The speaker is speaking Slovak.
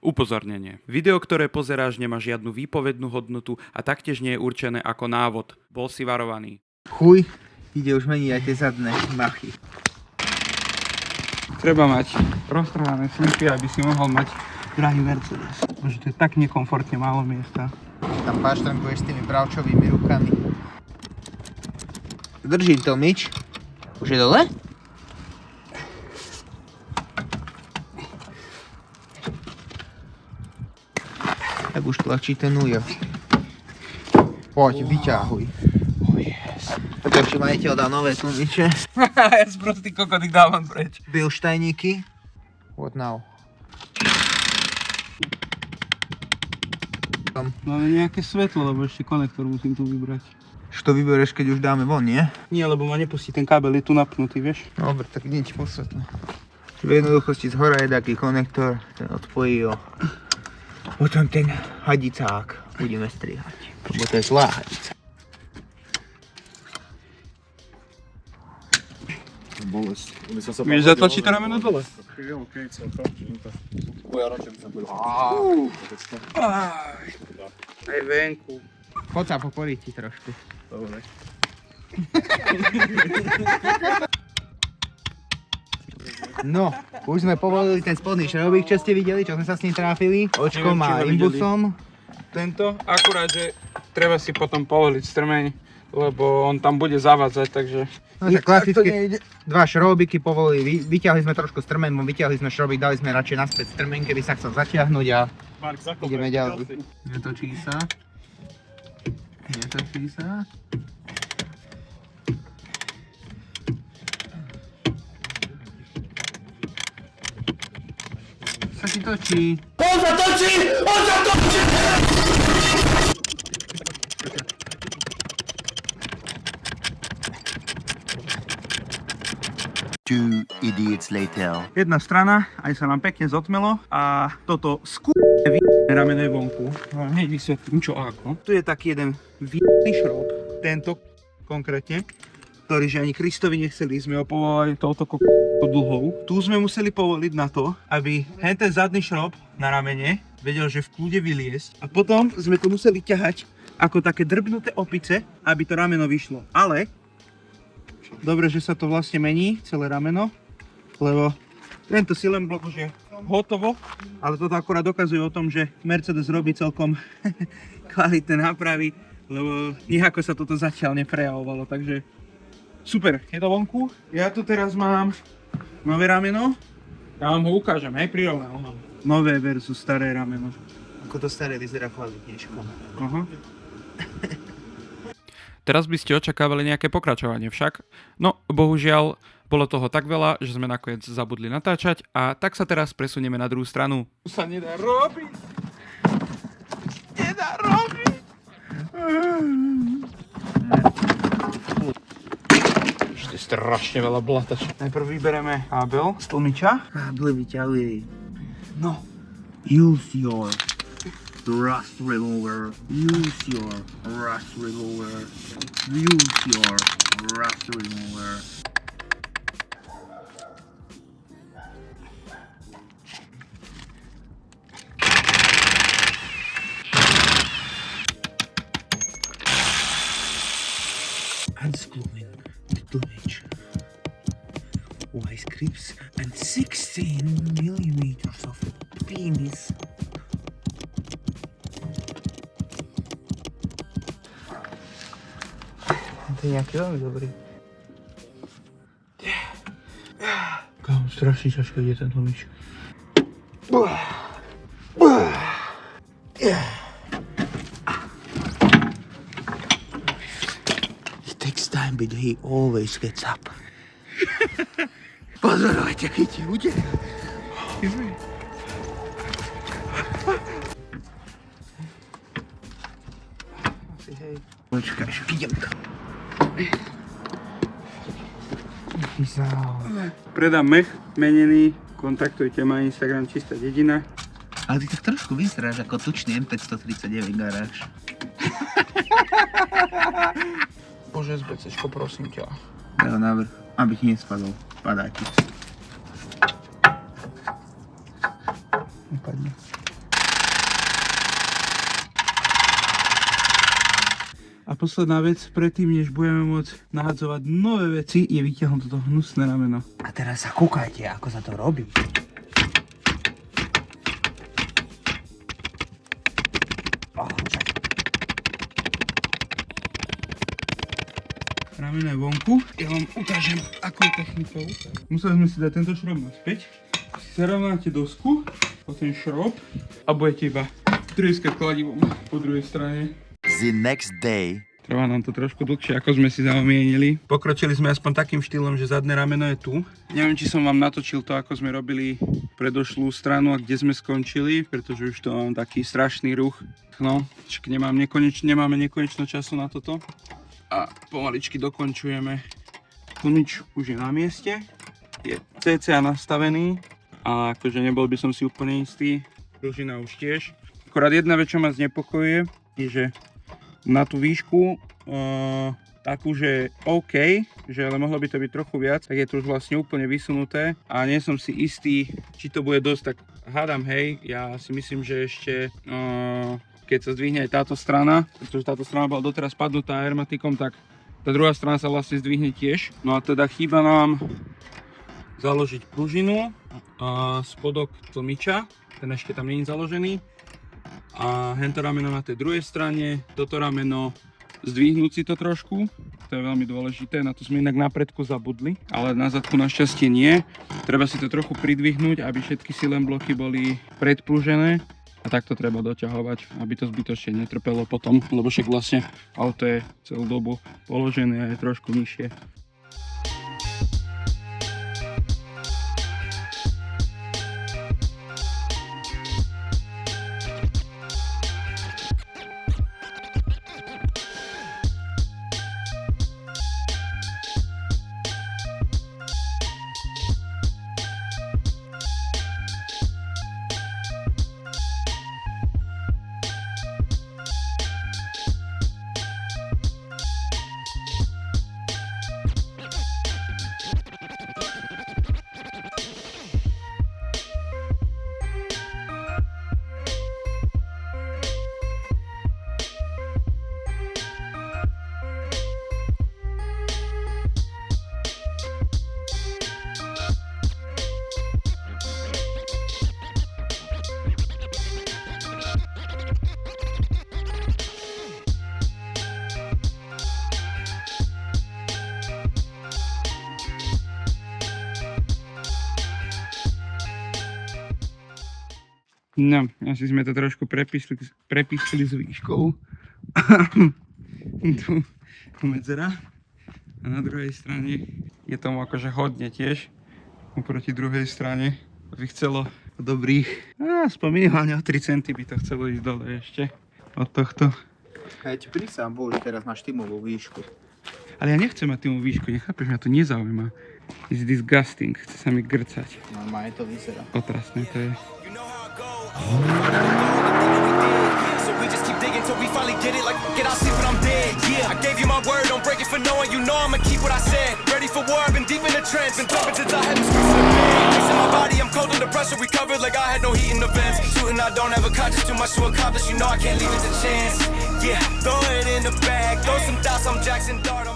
Upozornenie. Video, ktoré pozeráš, nemá žiadnu výpovednú hodnotu a taktiež nie je určené ako návod. Bol si varovaný. Chuj, ide už meniť aj tie zadné machy. Treba mať roztrhané slipy, aby si mohol mať drahý Mercedes. Bože, to je tak nekomfortne málo miesta. Tam paštrankuješ s tými bravčovými rukami. Držím to, myč. Už je dole? Tak už tlačí ten ujo. Poď, vyťahuj. Oh yes. Takže majiteľ dá nové tlmiče. Ja sprostý kokot ich dávam preč. Bilštajníky. What now? Máme nejaké svetlo, lebo ešte konektor musím tu vybrať. Čo to vybereš, keď už dáme von, nie? Nie, lebo ma nepustí, ten kábel je tu napnutý, vieš? Dobre, tak idem ti po svetle. V jednoduchosti zhora je taký konektor, ten odpojí o... Potom ten hadicák budeme strihať, lebo to je zlá hadica. Vieš zatlačiť to rameno dole? Aj venku. Poď sa poporiť ti trošku. Dobre. No, už sme povolili ten spodný šrobík, čo ste videli, čo sme sa s ním trápili. Očko Neviem, či má ho videli. imbusom. Tento, akurát, že treba si potom povoliť strmeň, lebo on tam bude zavádzať, takže... No tak klasicky, dva šrobiky povolili, vyťahli sme trošku strmen, vyťahli sme šrobík, dali sme radšej naspäť strmen, keby sa chcel zatiahnuť a ideme ďalej. Netočí sa. Netočí sa. Sa ti točí. On sa točí! On sa točí! Two idiots later. Jedna strana, aj sa nám pekne zotmelo a toto rameno je vonku. No, hneď vysvetlím čo a ako. Tu je taký jeden šrob, tento konkrétne, ktorý že ani Kristovi nechceli, sme ho povolali touto dlhou. Tu sme museli povoliť na to, aby ten zadný šrob na ramene vedel, že v kľude vyliesť. A potom sme to museli ťahať ako také drbnuté opice, aby to rameno vyšlo. Ale dobre, že sa to vlastne mení, celé rameno, lebo tento silent blok už je hotovo, ale toto akurát dokazuje o tom, že Mercedes robí celkom kvalitné nápravy, lebo nejako sa toto zatiaľ neprejavovalo, takže super, je to vonku. Ja tu teraz mám nové rameno, ja vám ho ukážem, hej, prirovnal mám. Nové versus staré rameno. Ako to staré vyzerá kvalitnejško. Aha. Teraz by ste očakávali nejaké pokračovanie však. No, bohužiaľ, bolo toho tak veľa, že sme nakoniec zabudli natáčať a tak sa teraz presunieme na druhú stranu. Tu sa nedá robiť. Nedá robiť. Ešte strašne veľa blata. Najprv vybereme kábel z tlmiča. Káble vyťahuj. No. Use your rust remover. Use your rust remover. Use your rust remover. Unscrewing the plumage. Wise grips and 16 millimeters of penis. To je nejaký veľmi dobrý. Kámo, strašne ťažko ide ten tlmič. It takes time, but he always gets up. Pozorovajte, chytí, uteká. Počkaj, idem tam. Predám mech, menený, kontaktujte ma Instagram Čistá dedina. Ale ty tak trošku vyzeráš ako tučný M539 garáž. Bože, SBCčko, prosím ťa. Daj ho navrch, aby ti nespadol. Padá ti. Nepadne. A posledná vec, predtým, než budeme môcť nahadzovať nové veci, je vytiahnuť toto hnusné rameno. A teraz sa kúkajte, ako sa to robí. Rameno je vonku. Ja vám ukážem, ako je technikou. Museli sme si dať tento šrob naspäť. Si zarovnáte dosku po ten šrob a budete iba trieskať kladivom po druhej strane. The next day. Trvá nám to trošku dlhšie, ako sme si zamienili. Pokročili sme aspoň takým štýlom, že zadné rameno je tu. Neviem, či som vám natočil to, ako sme robili predošlú stranu a kde sme skončili, pretože už to mám taký strašný ruch. No, však nemáme nekonečno času na toto. A pomaličky dokončujeme. Tlmič už je na mieste. Je cca nastavený. A akože nebol by som si úplne istý. Pružina už tiež. Akorát jedna vec, čo ma znepokojuje, je, že na tú výšku takú, že OK, že ale mohlo by to byť trochu viac, tak je to už vlastne úplne vysunuté a nie som si istý, či to bude dosť, tak hádam, hej, ja si myslím, že ešte keď sa zdvihne aj táto strana, pretože táto strana bola doteraz padnutá hermetikom, tak tá druhá strana sa vlastne zdvihne tiež. No a teda chýba nám založiť pružinu, spodok tlmiča, ten ešte tam nie je založený. A hento rameno na tej druhej strane, toto rameno zdvihnúť si to trošku, to je veľmi dôležité, na to sme inak na predku zabudli, ale na zadku našťastie nie. Treba si to trochu pridvihnúť, aby všetky silen bloky boli predpružené a takto treba doťahovať, aby to zbytočne netrpelo potom, lebo však vlastne auto je celú dobu položené a je trošku nižšie. No, asi sme to trošku prepískli s výškou. tu medzera. A na druhej strane je tomu akože hodne tiež. Oproti druhej strane by chcelo dobrých, aspoň minimálne o 3 cm by to chcelo ísť dole ešte od tohto. A ja ti prísam, boli teraz máš tímovú výšku. Ale ja nechcem mať tímovú výšku, nechápeš, mňa to nezaujíma. It's disgusting, chce sa mi grcať. Normálne to vyzerá. Otrasné to je. So we just keep digging till we finally get it. Like, get I'll see when I'm dead. Yeah, I gave you my word, don't break it for knowing. You know I'ma keep what I said. Ready for war, I've been deep in the trance. Been jumping since I had the streets in the bed. Ice in my body, I'm cold under pressure. Recovered like I had no heat in the vents. Shooting, I don't have a conscience, too much to accomplish. You know I can't leave it to chance. Yeah, throw it in the bag. Throw some dots, I'm Jackson Dart.